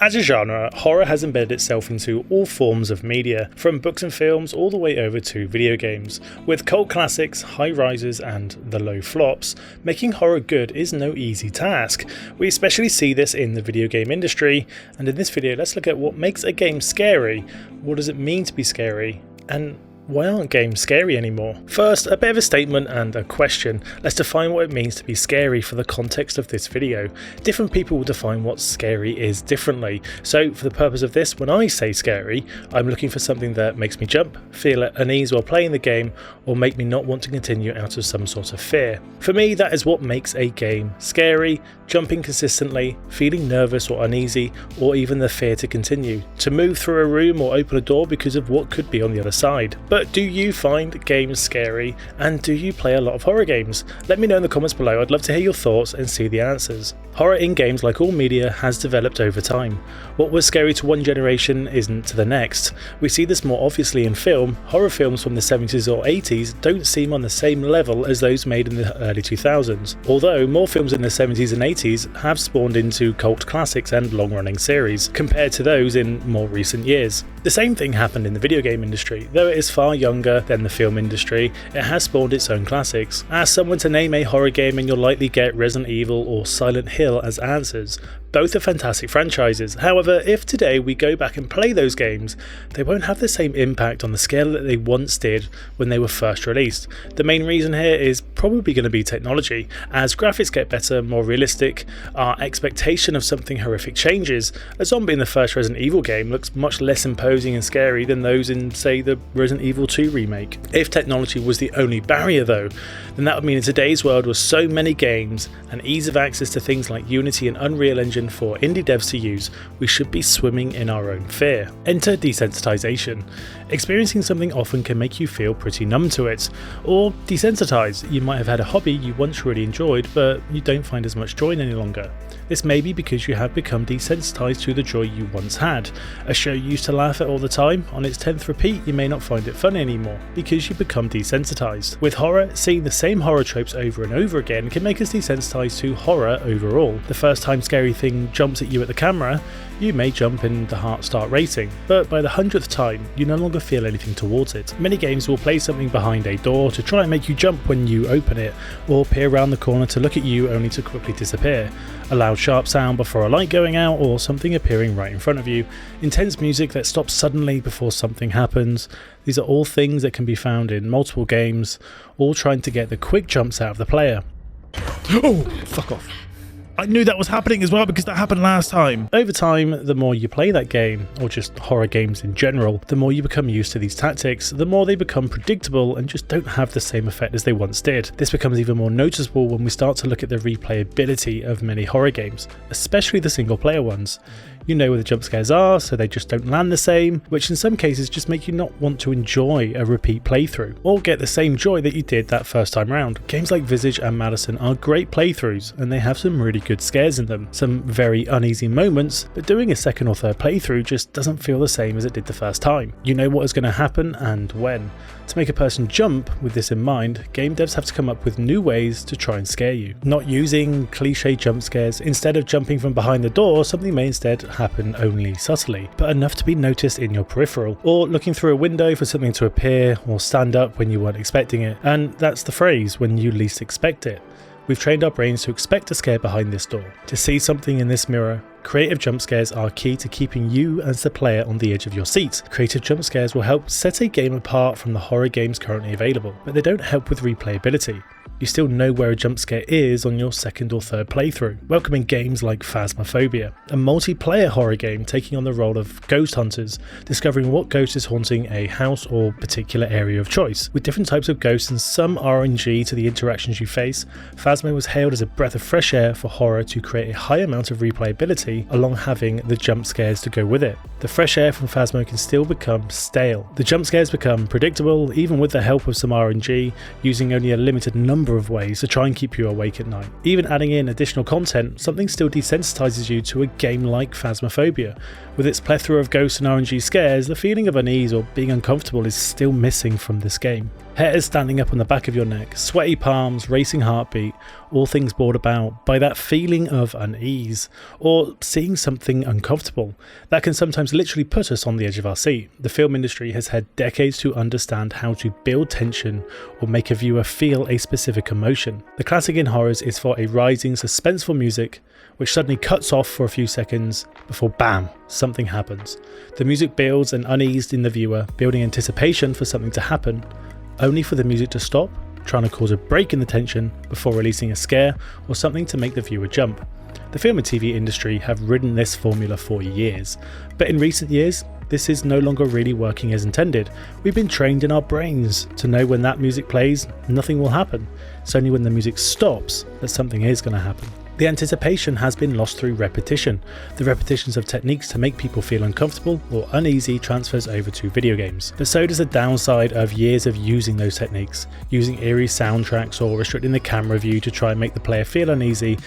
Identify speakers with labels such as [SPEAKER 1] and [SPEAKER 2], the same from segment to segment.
[SPEAKER 1] As a genre, horror has embedded itself into all forms of media, from books and films all the way over to video games. With cult classics, high rises and the low flops, making horror good is no easy task. We especially see this in the video game industry, and in this video let's look at what makes a game scary, what does it mean to be scary, and why aren't games scary anymore? First, a bit of a statement and a question. Let's define what it means to be scary for the context of this video. Different people will define what scary is differently. So for the purpose of this, when I say scary, I'm looking for something that makes me jump, feel at unease while playing the game, or make me not want to continue out of some sort of fear. For me, that is what makes a game scary: jumping consistently, feeling nervous or uneasy, or even the fear to continue, to move through a room or open a door because of what could be on the other side. But do you find games scary, and do you play a lot of horror games? Let me know in the comments below. I'd love to hear your thoughts and see the answers. Horror in games, like all media, has developed over time. What was scary to one generation isn't to the next. We see this more obviously in film. Horror films from the 70s or 80s don't seem on the same level as those made in the early 2000s, although more films in the 70s and 80s have spawned into cult classics and long-running series, compared to those in more recent years. The same thing happened in the video game industry. Though it is far younger than the film industry, it has spawned its own classics. Ask someone to name a horror game and you'll likely get Resident Evil or Silent Hill as answers. Both are fantastic franchises. However, if today we go back and play those games, they won't have the same impact on the scale that they once did when they were first released. The main reason here is probably going to be technology. As graphics get better, more realistic, our expectation of something horrific changes. A zombie in the first Resident Evil game looks much less imposing and scary than those in, say, the Resident Evil 2 remake. If technology was the only barrier though, then that would mean in today's world with so many games and ease of access to things like Unity and Unreal Engine for indie devs to use, we should be swimming in our own fear. Enter desensitization. Experiencing something often can make you feel pretty numb to it, or desensitized. You might have had a hobby you once really enjoyed, but you don't find as much joy any longer. This may be because you have become desensitized to the joy you once had. A show you used to laugh at all the time, on its 10th repeat you may not find it funny anymore, because you become desensitized. With horror, seeing the same horror tropes over and over again can make us desensitized to horror overall. The first time scary thing jumps at you at the camera, you may jump and the heart start racing, but by the 100th time, you no longer feel anything towards it. Many games will place something behind a door to try and make you jump when you open it, or peer around the corner to look at you only to quickly disappear. A loud sharp sound before a light going out, or something appearing right in front of you. Intense music that stops suddenly before something happens. These are all things that can be found in multiple games, all trying to get the quick jumps out of the player.
[SPEAKER 2] Oh, fuck off. I knew that was happening as well because that happened last time.
[SPEAKER 1] Over time, the more you play that game, or just horror games in general, the more you become used to these tactics, the more they become predictable and just don't have the same effect as they once did. This becomes even more noticeable when we start to look at the replayability of many horror games, especially the single player ones. You know where the jump scares are, so they just don't land the same, which in some cases just make you not want to enjoy a repeat playthrough, or get the same joy that you did that first time round. Games like Visage and Madison are great playthroughs, and they have some really good scares in them, some very uneasy moments, but doing a second or third playthrough just doesn't feel the same as it did the first time. You know what is going to happen and when. To make a person jump with this in mind, game devs have to come up with new ways to try and scare you. Not using cliche jump scares, instead of jumping from behind the door, something may instead happen only subtly, but enough to be noticed in your peripheral, or looking through a window for something to appear or stand up when you weren't expecting it, and that's the phrase, when you least expect it. We've trained our brains to expect a scare behind this door, to see something in this mirror. Creative jump scares are key to keeping you as the player on the edge of your seat. Creative jump scares will help set a game apart from the horror games currently available, but they don't help with replayability. You still know where a jump scare is on your second or third playthrough. Welcoming games like Phasmophobia, a multiplayer horror game taking on the role of ghost hunters, discovering what ghost is haunting a house or particular area of choice. With different types of ghosts and some RNG to the interactions you face, Phasmo was hailed as a breath of fresh air for horror to create a high amount of replayability along having the jump scares to go with it. The fresh air from Phasmo can still become stale. The jump scares become predictable even with the help of some RNG, using only a limited number of ways to try and keep you awake at night. Even adding in additional content, something still desensitizes you to a game like Phasmophobia. With its plethora of ghosts and RNG scares, the feeling of unease or being uncomfortable is still missing from this game. Hairs standing up on the back of your neck, sweaty palms, racing heartbeat, all things brought about by that feeling of unease, or seeing something uncomfortable that can sometimes literally put us on the edge of our seat. The film industry has had decades to understand how to build tension or make a viewer feel a specific emotion. The classic in horrors is for a rising, suspenseful music which suddenly cuts off for a few seconds before bam, something happens. The music builds an unease in the viewer, building anticipation for something to happen, only for the music to stop, trying to cause a break in the tension before releasing a scare or something to make the viewer jump. The film and TV industry have ridden this formula for years, but in recent years, this is no longer really working as intended. We've been trained in our brains to know when that music plays, nothing will happen. It's only when the music stops that something is going to happen. The anticipation has been lost through repetition. The repetitions of techniques to make people feel uncomfortable or uneasy transfers over to video games. But so does the downside of years of using those techniques. Using eerie soundtracks or restricting the camera view to try and make the player feel uneasy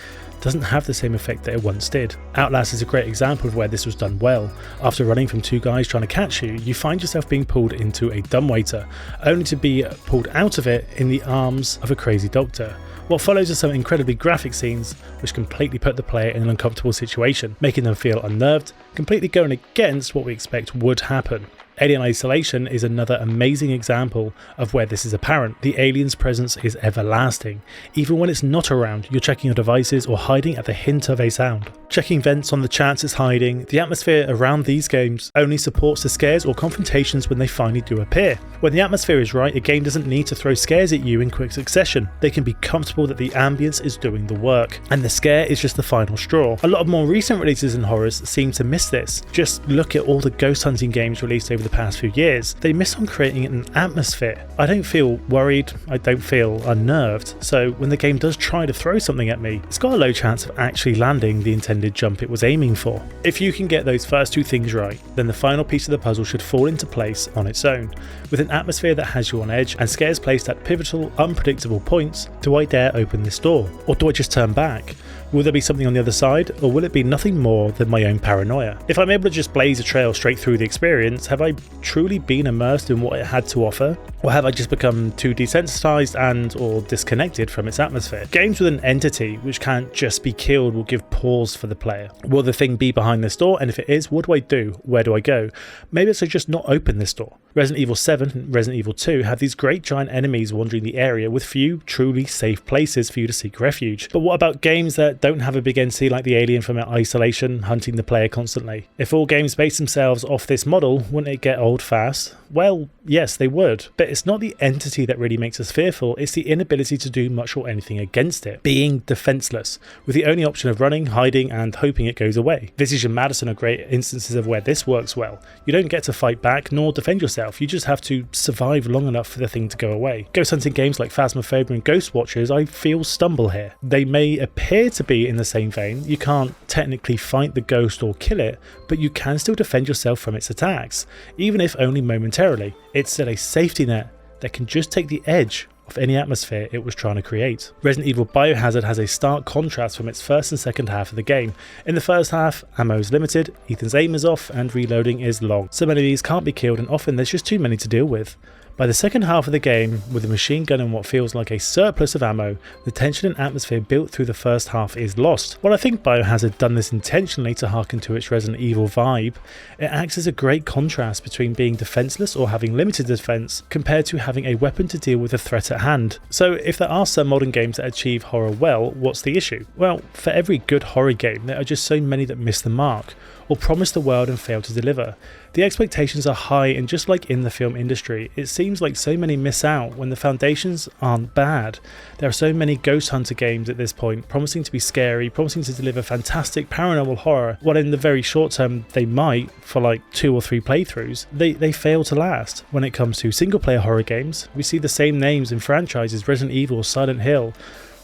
[SPEAKER 1] doesn't have the same effect that it once did. Outlast is a great example of where this was done well. After running from two guys trying to catch you, you find yourself being pulled into a dumbwaiter, only to be pulled out of it in the arms of a crazy doctor. What follows are some incredibly graphic scenes which completely put the player in an uncomfortable situation, making them feel unnerved, completely going against what we expect would happen. Alien Isolation is another amazing example of where this is apparent. The alien's presence is everlasting. Even when it's not around, you're checking your devices or hiding at the hint of a sound. Checking vents on the chance it's hiding, the atmosphere around these games only supports the scares or confrontations when they finally do appear. When the atmosphere is right, a game doesn't need to throw scares at you in quick succession. They can be comfortable that the ambience is doing the work, and the scare is just the final straw. A lot of more recent releases in horrors seem to miss this. Just look at all the ghost hunting games released over the past few years. They miss on creating an atmosphere. I don't feel worried, I don't feel unnerved, so when the game does try to throw something at me, it's got a low chance of actually landing the intended jump it was aiming for. If you can get those first two things right, then the final piece of the puzzle should fall into place on its own. With an atmosphere that has you on edge and scares placed at pivotal, unpredictable points, do I dare open this door? Or do I just turn back? Will there be something on the other side, or will it be nothing more than my own paranoia? If I'm able to just blaze a trail straight through the experience, have I truly been immersed in what it had to offer? Or have I just become too desensitized and or disconnected from its atmosphere? Games with an entity which can't just be killed will give pause for the player. Will the thing be behind this door? And if it is, what do I do? Where do I go? Maybe I should just not open this door. Resident Evil 7 and Resident Evil 2 have these great giant enemies wandering the area with few truly safe places for you to seek refuge. But what about games that don't have a big entity like the alien from Isolation hunting the player constantly? If all games base themselves off this model, wouldn't it get old fast? Well, yes, they would. But it's not the entity that really makes us fearful, it's the inability to do much or anything against it. Being defenseless, with the only option of running, hiding, and hoping it goes away. Visage and Madison are great instances of where this works well. You don't get to fight back nor defend yourself, you just have to survive long enough for the thing to go away. Ghost hunting games like Phasmophobia and Ghost Watchers, I feel, stumble here. They may appear to be in the same vein. You can't technically fight the ghost or kill it, but you can still defend yourself from its attacks, even if only momentarily. It's still a safety net that can just take the edge of any atmosphere it was trying to create. Resident Evil Biohazard has a stark contrast from its first and second half of the game. In the first half, ammo is limited, Ethan's aim is off, and reloading is long. Some enemies can't be killed, and often there's just too many to deal with. By the second half of the game, with a machine gun and what feels like a surplus of ammo, the tension and atmosphere built through the first half is lost. While I think Biohazard done this intentionally to harken to its Resident Evil vibe, it acts as a great contrast between being defenseless or having limited defense compared to having a weapon to deal with the threat at hand. So if there are some modern games that achieve horror well, what's the issue? Well, for every good horror game, there are just so many that miss the mark, or promise the world and fail to deliver. The expectations are high, and just like in the film industry, it seems like so many miss out when the foundations aren't bad. There are so many ghost hunter games at this point, promising to be scary, promising to deliver fantastic paranormal horror, while in the very short term they might, for like 2 or 3 playthroughs, they fail to last. When it comes to single player horror games, we see the same names in franchises, Resident Evil, Silent Hill,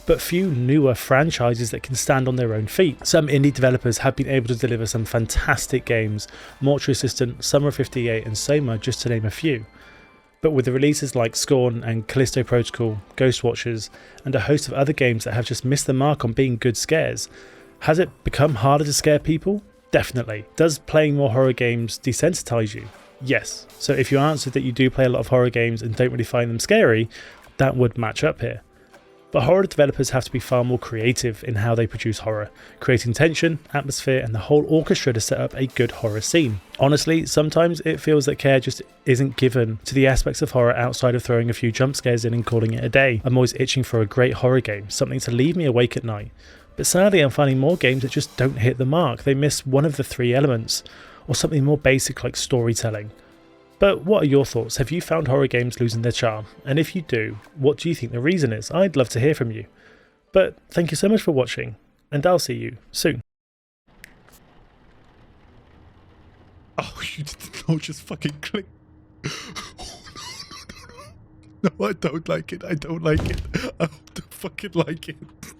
[SPEAKER 1] but few newer franchises that can stand on their own feet. Some indie developers have been able to deliver some fantastic games, Mortuary Assistant, Summer 58 and Soma, just to name a few. But with the releases like SCORN and Callisto Protocol, Ghost Watchers, and a host of other games that have just missed the mark on being good scares, has it become harder to scare people? Definitely. Does playing more horror games desensitize you? Yes. So if you answered that you do play a lot of horror games and don't really find them scary, that would match up here. But horror developers have to be far more creative in how they produce horror, creating tension, atmosphere, and the whole orchestra to set up a good horror scene. Honestly, sometimes it feels that care just isn't given to the aspects of horror outside of throwing a few jump scares in and calling it a day. I'm always itching for a great horror game, something to leave me awake at night. But sadly, I'm finding more games that just don't hit the mark. They miss one of the three elements, or something more basic like storytelling. But what are your thoughts? Have you found horror games losing their charm? And if you do, what do you think the reason is? I'd love to hear from you. But thank you so much for watching, and I'll see you soon.
[SPEAKER 2] Oh, you didn't know, just fucking click. Oh, no. No, I don't like it. I don't like it. I don't fucking like it.